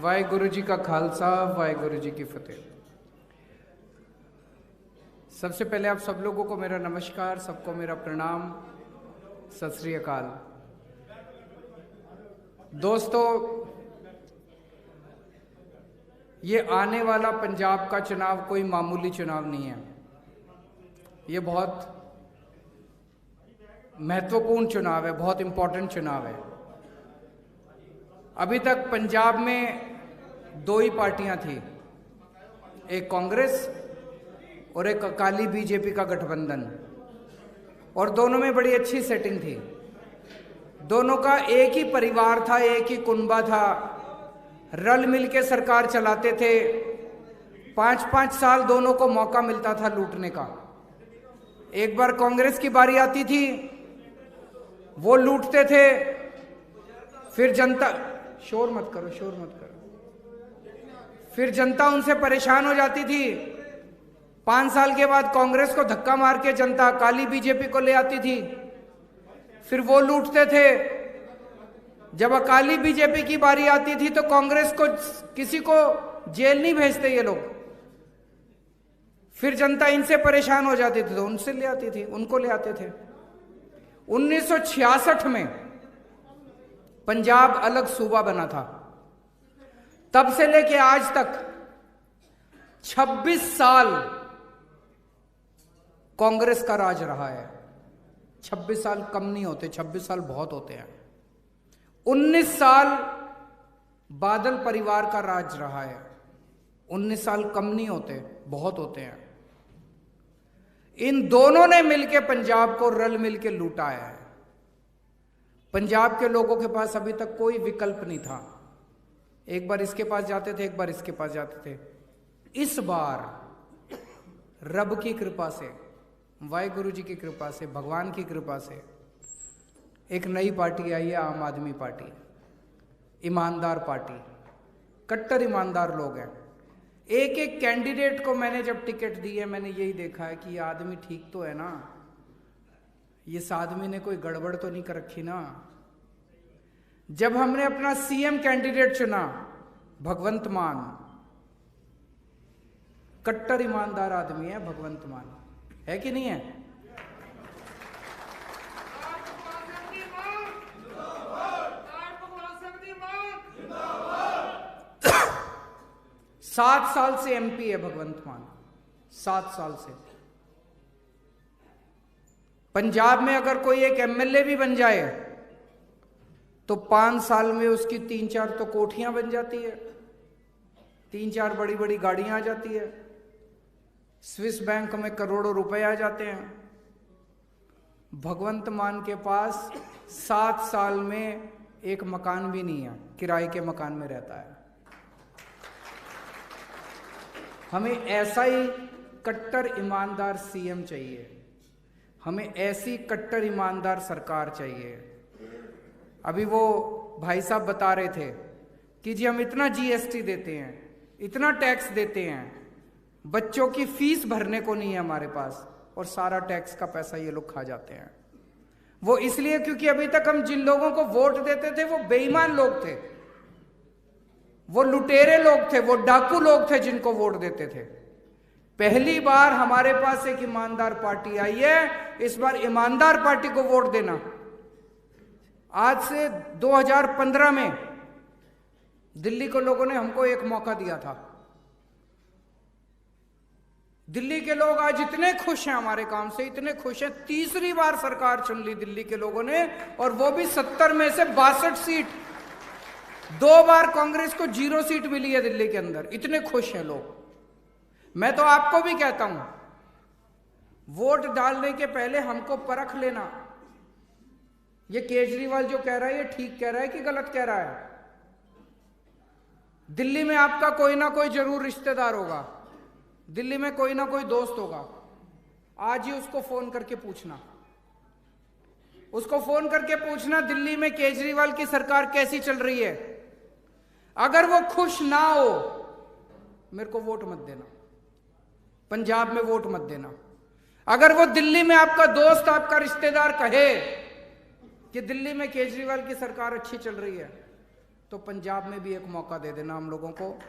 वाहेगुरु जी का खालसा, वाहेगुरु जी की फतेह। सबसे पहले आप सब लोगों को मेरा नमस्कार, सबको मेरा प्रणाम, सत श्री अकाल। दोस्तों, ये आने वाला पंजाब का चुनाव कोई मामूली चुनाव नहीं है। ये बहुत महत्वपूर्ण चुनाव है, बहुत इंपॉर्टेंट चुनाव है। अभी तक पंजाब में दो ही पार्टियां थी, एक कांग्रेस और एक अकाली बीजेपी का गठबंधन, और दोनों में बड़ी अच्छी सेटिंग थी। दोनों का एक ही परिवार था, एक ही कुनबा था, रल मिल के सरकार चलाते थे। 5-5 साल दोनों को मौका मिलता था लूटने का। एक बार कांग्रेस की बारी आती थी, वो लूटते थे, फिर जनता, शोर मत करो, शोर मत करो, फिर जनता उनसे परेशान हो जाती थी। 5 साल के बाद कांग्रेस को धक्का मार के जनता अकाली बीजेपी को ले आती थी, फिर वो लूटते थे। जब अकाली बीजेपी की बारी आती थी तो कांग्रेस को किसी को जेल नहीं भेजते ये लोग, फिर जनता इनसे परेशान हो जाती थी तो उनसे ले आती थी, उनको ले आते थे। 1966 में पंजाब अलग सूबा बना था। तब से लेके आज तक 26 साल कांग्रेस का राज रहा है। 26 साल कम नहीं होते, 26 साल बहुत होते हैं। 19 साल बादल परिवार का राज रहा है। 19 साल कम नहीं होते, बहुत होते हैं। इन दोनों ने मिलकर पंजाब को रल मिलकर लूटा है। पंजाब के लोगों के पास अभी तक कोई विकल्प नहीं था। एक बार इसके पास जाते थे, एक बार इसके पास जाते थे। इस बार रब की कृपा से, वाहेगुरु जी की कृपा से, भगवान की कृपा से एक नई पार्टी आई है, आम आदमी पार्टी। ईमानदार पार्टी, कट्टर ईमानदार लोग हैं। एक एक कैंडिडेट को मैंने जब टिकट दी है, मैंने यही देखा है कि ये आदमी ठीक तो है ना, ये इस आदमी ने कोई गड़बड़ तो नहीं कर रखी ना। जब हमने अपना सीएम कैंडिडेट चुना, भगवंत मान, कट्टर ईमानदार आदमी है भगवंत मान, है कि नहीं है? सात साल से एमपी है भगवंत मान, 7 साल से। पंजाब में अगर कोई एक एमएलए भी बन जाए तो 5 साल में उसकी 3-4 तो कोठियां बन जाती है, 3-4 बड़ी बड़ी गाड़ियां आ जाती है, स्विस बैंक में करोड़ों रुपए आ जाते हैं। भगवंत मान के पास 7 साल में एक मकान भी नहीं है, किराए के मकान में रहता है। हमें ऐसा ही कट्टर ईमानदार सीएम चाहिए, हमें ऐसी कट्टर ईमानदार सरकार चाहिए। अभी वो भाई साहब बता रहे थे कि जी हम इतना जीएसटी देते हैं, इतना टैक्स देते हैं, बच्चों की फीस भरने को नहीं है हमारे पास, और सारा टैक्स का पैसा ये लोग खा जाते हैं। वो इसलिए क्योंकि अभी तक हम जिन लोगों को वोट देते थे वो बेईमान लोग थे, वो लुटेरे लोग थे, वो डाकू लोग थे जिनको वोट देते थे। पहली बार हमारे पास एक ईमानदार पार्टी आई है, इस बार ईमानदार पार्टी को वोट देना। आज से 2015 में दिल्ली के लोगों ने हमको एक मौका दिया था। दिल्ली के लोग आज इतने खुश हैं हमारे काम से, इतने खुश हैं। तीसरी बार सरकार चुन ली दिल्ली के लोगों ने, और वो भी 70 में से 62 सीट। 2 बार कांग्रेस को 0 सीट मिली है दिल्ली के अंदर। इतने खुश हैं लोग। मैं तो आपको भी कहता हूं, वोट डालने के पहले हमको परख लेना, ये केजरीवाल जो कह रहा है ये ठीक कह रहा है कि गलत कह रहा है। दिल्ली में आपका कोई ना कोई जरूर रिश्तेदार होगा, दिल्ली में कोई ना कोई दोस्त होगा। आज ही उसको फोन करके पूछना, उसको फोन करके पूछना दिल्ली में केजरीवाल की सरकार कैसी चल रही है। अगर वो खुश ना हो, मेरे को वोट मत देना, पंजाब में वोट मत देना। अगर वो दिल्ली में आपका दोस्त, आपका रिश्तेदार कहे कि दिल्ली में केजरीवाल की सरकार अच्छी चल रही है, तो पंजाब में भी एक मौका दे देना हम लोगों को।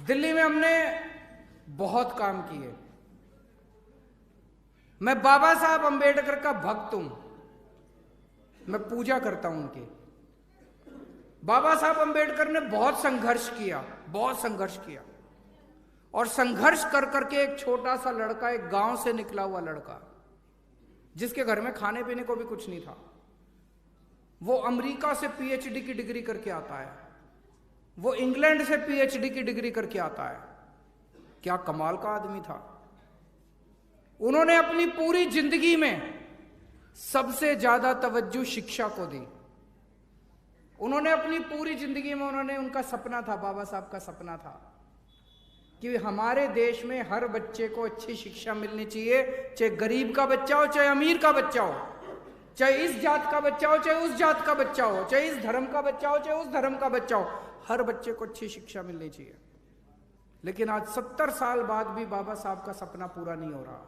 दिल्ली में हमने बहुत काम किए। मैं बाबा साहब अंबेडकर का भक्त हूं, मैं पूजा करता हूं उनकी। बाबा साहब अंबेडकर ने बहुत संघर्ष किया, बहुत संघर्ष किया, और संघर्ष कर करके एक छोटा सा लड़का, एक गांव से निकला हुआ लड़का, जिसके घर में खाने पीने को भी कुछ नहीं था, वो अमेरिका से पीएचडी की डिग्री करके आता है, वो इंग्लैंड से पीएचडी की डिग्री करके आता है। क्या कमाल का आदमी था। उन्होंने अपनी पूरी जिंदगी में सबसे ज्यादा तवज्जो शिक्षा को दी। उन्होंने अपनी पूरी जिंदगी में, उनका सपना था, बाबा साहब का सपना था कि हमारे देश में हर बच्चे को अच्छी शिक्षा मिलनी चाहिए, चाहे गरीब का बच्चा हो, चाहे अमीर का बच्चा हो, चाहे इस जात का बच्चा हो, चाहे उस जात का बच्चा हो, चाहे इस धर्म का बच्चा हो, चाहे उस धर्म का बच्चा हो, हर बच्चे को अच्छी शिक्षा मिलनी चाहिए। लेकिन आज 70 साल बाद भी बाबा साहब का सपना पूरा नहीं हो रहा।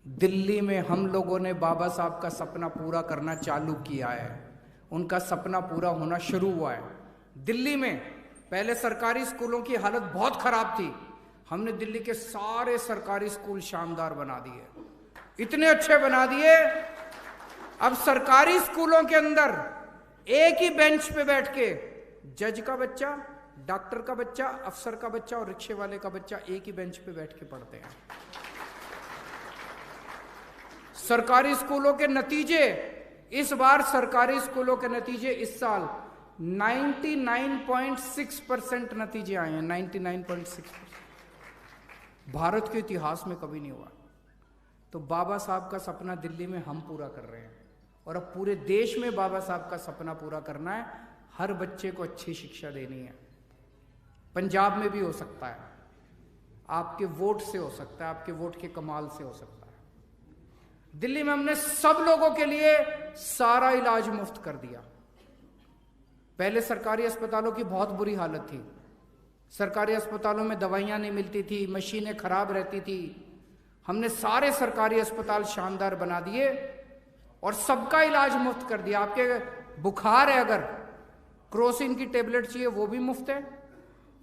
दिल्ली में हम लोगों ने बाबा साहब का सपना पूरा करना चालू किया है, उनका सपना पूरा होना शुरू हुआ है। दिल्ली में पहले सरकारी स्कूलों की हालत बहुत खराब थी, हमने दिल्ली के सारे सरकारी स्कूल शानदार बना दिए, इतने अच्छे बना दिए। अब सरकारी स्कूलों के अंदर एक ही बेंच पे बैठ के जज का बच्चा, डॉक्टर का बच्चा, अफसर का बच्चा और रिक्शे वाले का बच्चा एक ही बेंच पे बैठ के पढ़ते हैं। सरकारी स्कूलों के नतीजे, इस बार सरकारी स्कूलों के नतीजे इस साल 99.6% नतीजे आए हैं। 99.6%। भारत के इतिहास में कभी नहीं हुआ। तो बाबा साहब का सपना दिल्ली में हम पूरा कर रहे हैं, और अब पूरे देश में बाबा साहब का सपना पूरा करना है। हर बच्चे को अच्छी शिक्षा देनी है। पंजाब में भी हो सकता है, आपके वोट से हो सकता है, आपके वोट के कमाल से हो सकता है। दिल्ली में हमने सब लोगों के लिए सारा इलाज मुफ्त कर दिया। पहले सरकारी अस्पतालों की बहुत बुरी हालत थी, सरकारी अस्पतालों में दवाइयां नहीं मिलती थी, मशीनें खराब रहती थी। हमने सारे सरकारी अस्पताल शानदार बना दिए और सबका इलाज मुफ्त कर दिया। आपके बुखार है, अगर क्रोसिन की टेबलेट चाहिए वो भी मुफ्त है,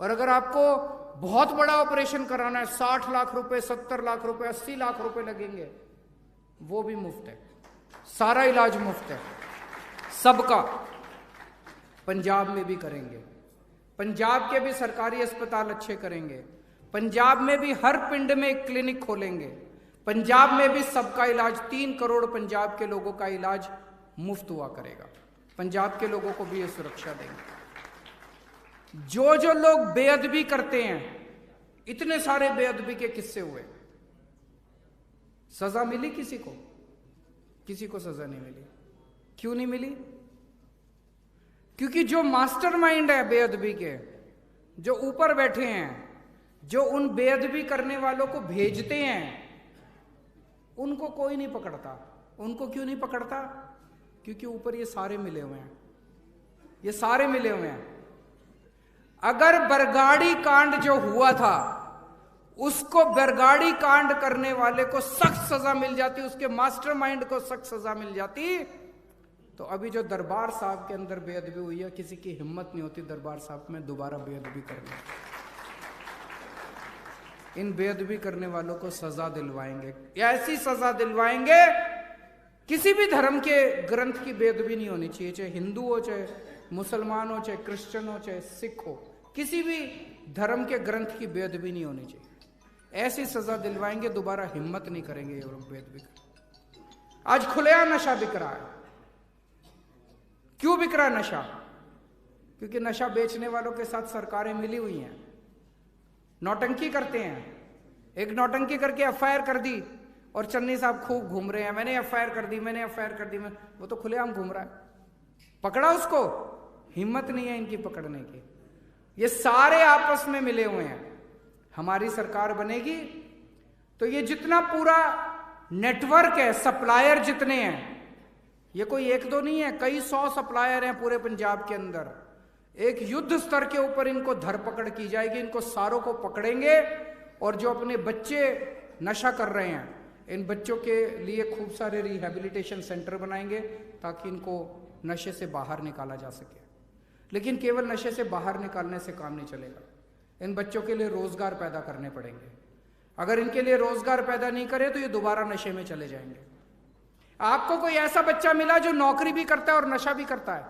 और अगर आपको बहुत बड़ा ऑपरेशन कराना है, 60 लाख रुपए, 70 लाख रुपए, 80 लाख रुपए लगेंगे, वो भी मुफ्त है। सारा इलाज मुफ्त है सबका। पंजाब में भी करेंगे, पंजाब के भी सरकारी अस्पताल अच्छे करेंगे, पंजाब में भी हर पिंड में एक क्लिनिक खोलेंगे, पंजाब में भी सबका इलाज, 3 करोड़ पंजाब के लोगों का इलाज मुफ्त हुआ करेगा। पंजाब के लोगों को भी ये सुरक्षा देंगे। जो जो लोग बेअदबी करते हैं, इतने सारे बेअदबी के किस्से हुए, सजा मिली किसी को? किसी को सजा नहीं मिली। क्यों नहीं मिली? क्योंकि जो मास्टरमाइंड है बेअदबी के, जो ऊपर बैठे हैं, जो उन बेअदबी करने वालों को भेजते हैं, उनको कोई नहीं पकड़ता। उनको क्यों नहीं पकड़ता? क्योंकि ऊपर ये सारे मिले हुए हैं, ये सारे मिले हुए हैं। अगर बरगाड़ी कांड जो हुआ था, उसको बरगाड़ी कांड करने वाले को सख्त सजा मिल जाती, उसके मास्टरमाइंड को सख्त सजा मिल जाती, तो अभी जो दरबार साहब के अंदर बेअदबी हुई है, किसी की हिम्मत नहीं होती दरबार साहब में दोबारा बेअदबी करने। इन बेअदबी करने वालों को सजा दिलवाएंगे, ऐसी सजा दिलवाएंगे, किसी भी धर्म के ग्रंथ की बेअदबी नहीं होनी चाहिए, चाहे हिंदू हो, चाहे मुसलमान हो, चाहे क्रिश्चियन हो, चाहे सिख हो, किसी भी धर्म के ग्रंथ की बेअदबी नहीं होनी चाहिए। ऐसी सजा दिलवाएंगे, दोबारा हिम्मत नहीं करेंगे ये लोग बेअदबी कर। आज खुलेआम नशा बिक रहा है। क्यों बिक रहा है नशा? क्योंकि नशा बेचने वालों के साथ सरकारें मिली हुई हैं, नौटंकी करते हैं। एक नौटंकी करके एफआईआर कर दी और चन्नी साहब खूब घूम रहे हैं, मैंने एफआईआर कर दी, मैंने एफआईआर कर दी। वो तो खुलेआम घूम रहा है, पकड़ा उसको? हिम्मत नहीं है इनकी पकड़ने की। ये सारे आपस में मिले हुए हैं। हमारी सरकार बनेगी तो ये जितना पूरा नेटवर्क है, सप्लायर जितने हैं, ये कोई एक दो नहीं है, कई 100 सप्लायर हैं पूरे पंजाब के अंदर। एक युद्ध स्तर के ऊपर इनको धरपकड़ की जाएगी, इनको सारों को पकड़ेंगे, और जो अपने बच्चे नशा कर रहे हैं, इन बच्चों के लिए खूब सारे रिहैबिलिटेशन सेंटर बनाएंगे ताकि इनको नशे से बाहर निकाला जा सके। लेकिन केवल नशे से बाहर निकालने से काम नहीं चलेगा, इन बच्चों के लिए रोजगार पैदा करने पड़ेंगे। अगर इनके लिए रोजगार पैदा नहीं करें तो ये दोबारा नशे में चले जाएंगे। आपको कोई ऐसा बच्चा मिला जो नौकरी भी करता है और नशा भी करता है?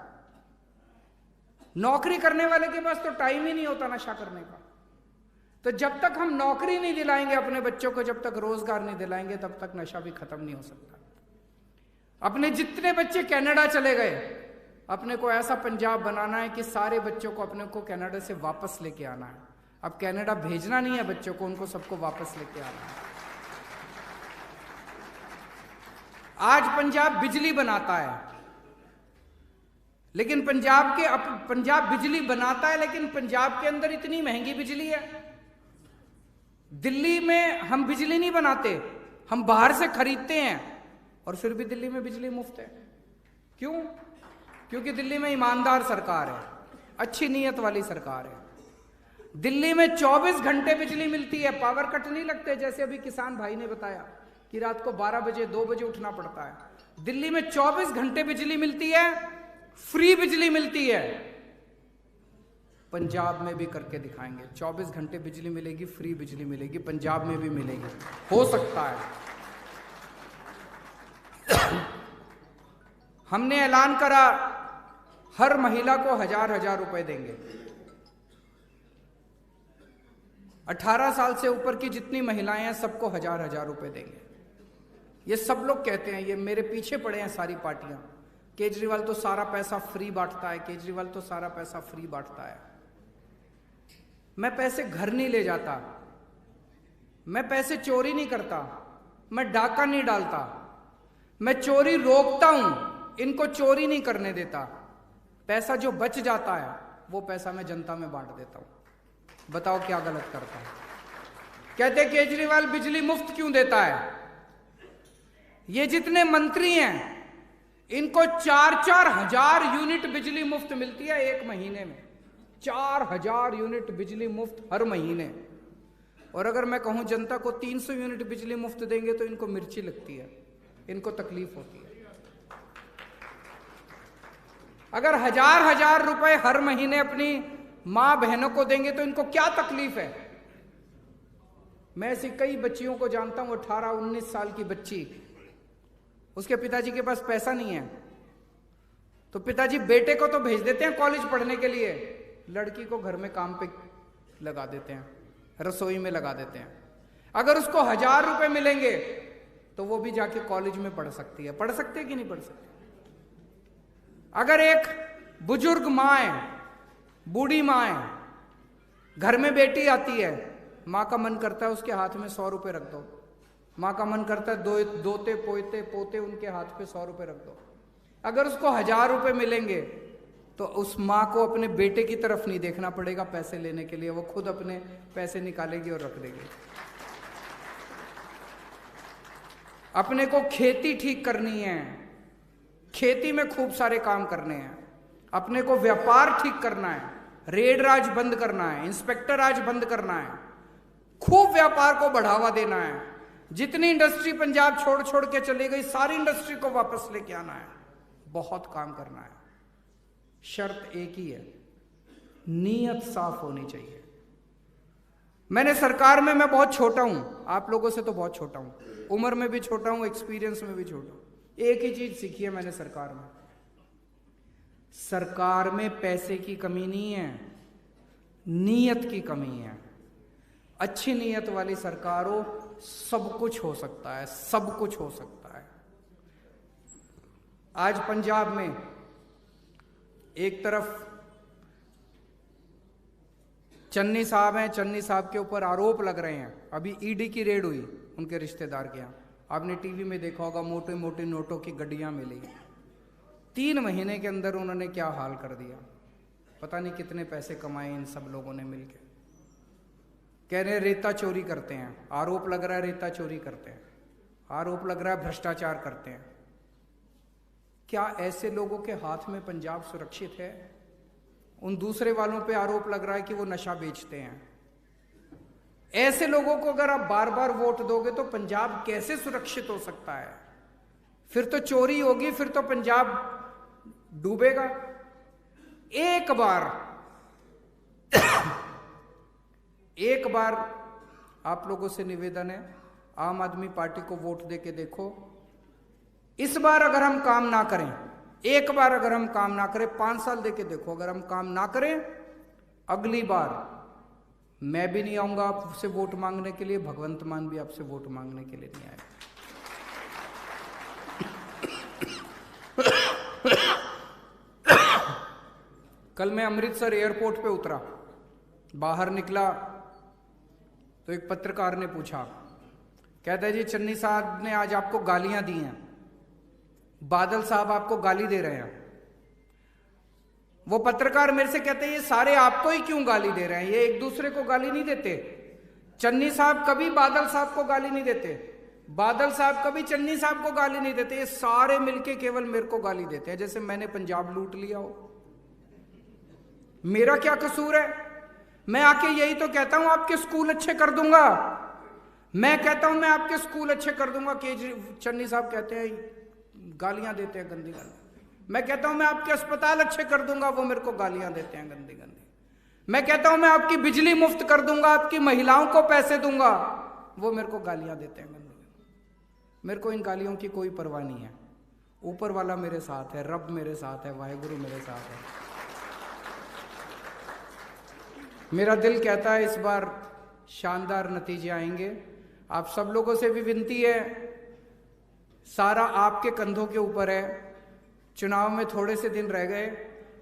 नौकरी करने वाले के पास तो टाइम ही नहीं होता नशा करने का। तो जब तक हम नौकरी नहीं दिलाएंगे अपने बच्चों को, जब तक रोजगार नहीं दिलाएंगे, तब तक नशा भी खत्म नहीं हो सकता। अपने जितने बच्चे कनाडा चले गए, अपने को ऐसा पंजाब बनाना है कि सारे बच्चों को अपने को कनाडा से वापस लेके आना है। अब कनाडा भेजना नहीं है बच्चों को, उनको सबको वापस लेके आना है। आज पंजाब बिजली बनाता है, लेकिन पंजाब बिजली बनाता है, लेकिन पंजाब के अंदर इतनी महंगी बिजली है। दिल्ली में हम बिजली नहीं बनाते, हम बाहर से खरीदते हैं, और फिर भी दिल्ली में बिजली मुफ्त है। क्यों? क्योंकि दिल्ली में ईमानदार सरकार है, अच्छी नीयत वाली सरकार है। दिल्ली में 24 घंटे बिजली मिलती है, पावर कट नहीं लगते, जैसे अभी किसान भाई ने बताया कि रात को 12 बजे 2 बजे उठना पड़ता है। दिल्ली में 24 घंटे बिजली मिलती है, फ्री बिजली मिलती है। पंजाब में भी करके दिखाएंगे, 24 घंटे बिजली मिलेगी, फ्री बिजली मिलेगी, पंजाब में भी मिलेगी, हो सकता है। हमने ऐलान करा हर महिला को 1000 रुपए देंगे। 18 साल से ऊपर की जितनी महिलाएं हैं सबको 1000 रुपए देंगे। ये सब लोग कहते हैं, ये मेरे पीछे पड़े हैं सारी पार्टियां। केजरीवाल तो सारा पैसा फ्री बांटता है, केजरीवाल तो सारा पैसा फ्री बांटता है। मैं पैसे घर नहीं ले जाता, मैं पैसे चोरी नहीं करता, मैं डाका नहीं डालता, मैं चोरी रोकता हूं, इनको चोरी नहीं करने देता। पैसा जो बच जाता है वो पैसा मैं जनता में बांट देता हूं। बताओ क्या गलत करता है? कहते केजरीवाल बिजली मुफ्त क्यों देता है? ये जितने मंत्री हैं इनको 4-4 हजार यूनिट बिजली मुफ्त मिलती है एक महीने में। 4000 यूनिट बिजली मुफ्त हर महीने। और अगर मैं कहूं जनता को 300 यूनिट बिजली मुफ्त देंगे तो इनको मिर्ची लगती है, इनको तकलीफ होती है। अगर 1000 रुपए हर महीने अपनी मां बहनों को देंगे तो इनको क्या तकलीफ है? मैं ऐसी कई बच्चियों को जानता हूं, 18-19 साल की बच्ची, उसके पिताजी के पास पैसा नहीं है, तो पिताजी बेटे को तो भेज देते हैं कॉलेज पढ़ने के लिए, लड़की को घर में काम पे लगा देते हैं, रसोई में लगा देते हैं। अगर उसको 1000 रुपए मिलेंगे तो वो भी जाके कॉलेज में पढ़ सकती है। पढ़ सकते है कि नहीं पढ़ सकते? अगर एक बुजुर्ग माँ है, बूढ़ी माँ है, घर में बेटी आती है, माँ का मन करता है उसके हाथ में 100 रुपए रख दो, माँ का मन करता है दोते पोते उनके हाथ पे 100 रुपए रख दो। अगर उसको 1000 रुपए मिलेंगे तो उस माँ को अपने बेटे की तरफ नहीं देखना पड़ेगा पैसे लेने के लिए, वो खुद अपने पैसे निकालेगी और रख देगी। अपने को खेती ठीक करनी है, खेती में खूब सारे काम करने हैं, अपने को व्यापार ठीक करना है, रेड राज बंद करना है, इंस्पेक्टर राज बंद करना है, खूब व्यापार को बढ़ावा देना है। जितनी इंडस्ट्री पंजाब छोड़ छोड़ के चली गई सारी इंडस्ट्री को वापस लेके आना है। बहुत काम करना है। शर्त एक ही है, नीयत साफ होनी चाहिए। मैंने सरकार में, मैं बहुत छोटा हूं, आप लोगों से तो बहुत छोटा हूं, उम्र में भी छोटा हूं, एक्सपीरियंस में भी छोटा हूं। एक ही चीज सीखी है मैंने सरकार में, सरकार में पैसे की कमी नहीं है, नीयत की कमी है। अच्छी नीयत वाली सरकार हो, सब कुछ हो सकता है, सब कुछ हो सकता है। आज पंजाब में एक तरफ चन्नी साहब हैं, चन्नी साहब के ऊपर आरोप लग रहे हैं, अभी ईडी की रेड हुई उनके रिश्तेदार के यहाँ, आपने टीवी में देखा होगा, मोटे मोटे नोटों की गड्डियां मिली। 3 महीने के अंदर उन्होंने क्या हाल कर दिया, पता नहीं कितने पैसे कमाए इन सब लोगों ने मिलकर। कह रहे रेता चोरी करते हैं, आरोप लग रहा है रेता चोरी करते हैं, आरोप लग रहा है भ्रष्टाचार करते हैं। क्या ऐसे लोगों के हाथ में पंजाब सुरक्षित है? उन दूसरे वालों पे आरोप लग रहा है कि वो नशा बेचते हैं। ऐसे लोगों को अगर आप बार बार वोट दोगे तो पंजाब कैसे सुरक्षित हो सकता है? फिर तो चोरी होगी, फिर तो पंजाब डूबेगा। एक बार आप लोगों से निवेदन है, आम आदमी पार्टी को वोट देके देखो। इस बार अगर हम काम ना करें, एक बार अगर हम काम ना करें, 5 साल देके देखो, अगर हम काम ना करें, अगली बार मैं भी नहीं आऊंगा आपसे वोट मांगने के लिए, भगवंत मान भी आपसे वोट मांगने के लिए नहीं आएगा। कल मैं अमृतसर एयरपोर्ट पे उतरा, बाहर निकला तो एक पत्रकार ने पूछा, कहता है जी चन्नी साहब ने आज आपको गालियां दी हैं, बादल साहब आपको गाली दे रहे हैं। वो पत्रकार मेरे से कहते हैं ये सारे आपको ही क्यों गाली दे रहे हैं, ये एक दूसरे को गाली नहीं देते। चन्नी साहब कभी बादल साहब को गाली नहीं देते, बादल साहब कभी चन्नी साहब को गाली नहीं देते, ये सारे मिलके केवल मेरे को गाली देते हैं, जैसे मैंने पंजाब लूट लिया हो। मेरा क्या कसूर है? मैं आके यही तो कहता हूं आपके स्कूल अच्छे कर दूंगा, मैं कहता हूं मैं आपके स्कूल अच्छे कर दूंगा। चन्नी साहब कहते हैं गालियां देते हैं गंदी गाली। मैं कहता हूं मैं आपके अस्पताल अच्छे कर दूंगा, वो मेरे को गालियां देते हैं गंदी गंदी। मैं कहता हूं मैं आपकी बिजली मुफ्त कर दूंगा, आपकी महिलाओं को पैसे दूंगा, वो मेरे को गालियां देते हैं गंदी गंदी। मेरे को इन गालियों की कोई परवाह नहीं है। ऊपर वाला मेरे साथ है, रब मेरे साथ है, वाहेगुरु मेरे साथ है। मेरा दिल कहता है इस बार शानदार नतीजे आएंगे। आप सब लोगों से भी विनती है, सारा आपके कंधों के ऊपर है। चुनाव में थोड़े से दिन रह गए,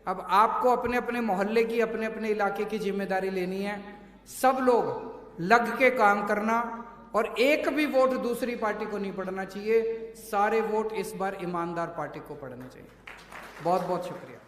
अब आपको अपने अपने मोहल्ले की, अपने अपने इलाके की जिम्मेदारी लेनी है। सब लोग लग के काम करना, और एक भी वोट दूसरी पार्टी को नहीं पड़ना चाहिए। सारे वोट इस बार ईमानदार पार्टी को पड़ने चाहिए। बहुत बहुत शुक्रिया।